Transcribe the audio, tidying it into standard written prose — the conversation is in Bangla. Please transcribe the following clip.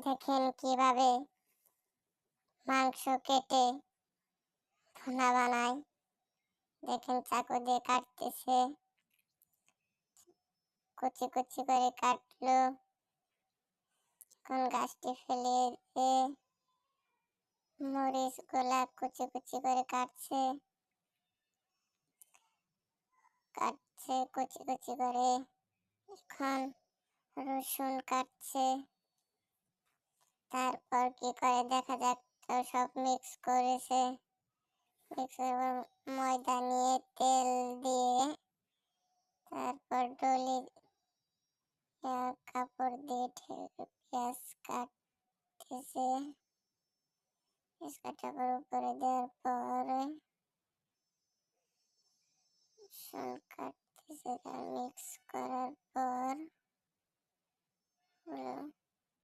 দেখেন কিভাবে মাংস কেটে ভুনা বানায়। দেখেন চাকু দিয়ে কাটতেছে, কুচি কুচি করে কাটলো। এখন গাছটি ফেলে দিয়ে মরিচ গুলা কুচি কুচি করে কাটছে কুচি কুচি করে। এখন রসুন কাটছে। তারপর কি করে দেখা যাক, সব মিক্স করেছে। ময়দা নিয়ে তেল দিয়ে তারপর ডলি কাপড় দিয়ে পেঁয়াজ কাটতেছে। পেঁয়াজ কাটার উপরে দেওয়ার পরে কাটতেছে, মিক্স করার পর